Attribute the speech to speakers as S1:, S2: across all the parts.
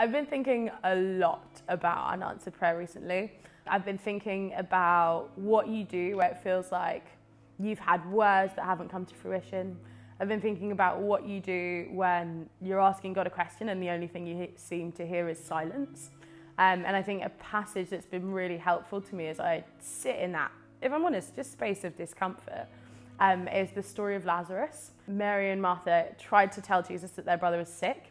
S1: I've been thinking a lot about unanswered prayer recently. I've been thinking about what you do where it feels like you've had words that haven't come to fruition. I've been thinking about what you do when you're asking God a question and the only thing you seem to hear is silence. And I think a passage that's been really helpful to me as I sit in that, if I'm honest, just space of discomfort, is the story of Lazarus. Mary and Martha tried to tell Jesus that their brother was sick,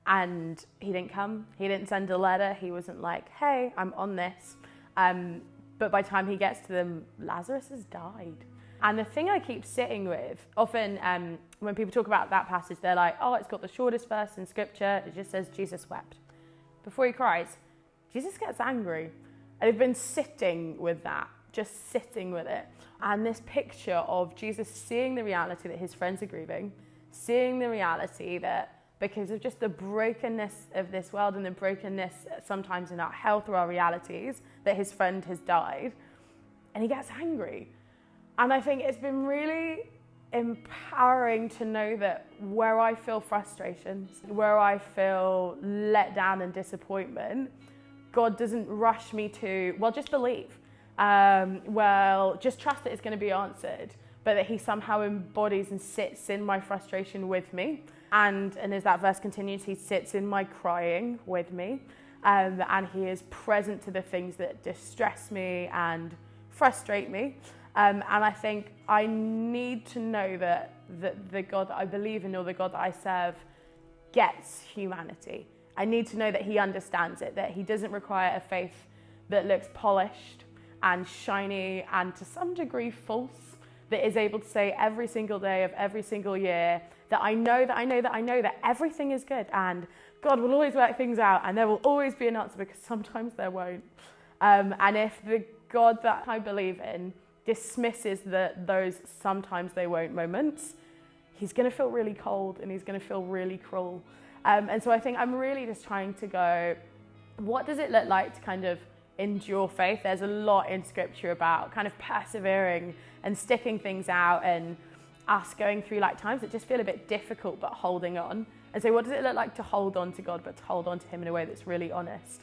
S1: and he didn't come. He didn't send a letter. He wasn't like, hey, I'm on this. But by the time he gets to them, Lazarus has died. And the thing I keep sitting with, often when people talk about that passage, they're like, oh, it's got the shortest verse in scripture. It just says Jesus wept. Before he cries, Jesus gets angry. And I've been sitting with that, just sitting with it. And this picture of Jesus seeing the reality that his friends are grieving, seeing the reality that because of just the brokenness of this world and the brokenness sometimes in our health or our realities, that his friend has died, and he gets angry. And I think it's been really empowering to know that where I feel frustrations, where I feel let down and disappointment, God doesn't rush me to, well, just believe. Well, just trust that it's going to be answered, but that he somehow embodies and sits in my frustration with me. And as that verse continues, he sits in my crying with me, and he is present to the things that distress me and frustrate me. And I think I need to know that the God that I believe in, or the God that I serve, gets humanity. I need to know that he understands it, that he doesn't require a faith that looks polished and shiny and to some degree false, that is able to say every single day of every single year that I know that everything is good and God will always work things out and there will always be an answer, because sometimes there won't. And if the God that I believe in dismisses those sometimes they won't moments, he's going to feel really cold and he's going to feel really cruel. And so I think I'm really just trying to go, what does it look like to kind of endure faith? There's a lot in scripture about kind of persevering and sticking things out, and us going through like times that just feel a bit difficult but holding on. And so what does it look like to hold on to God, but to hold on to him in a way that's really honest?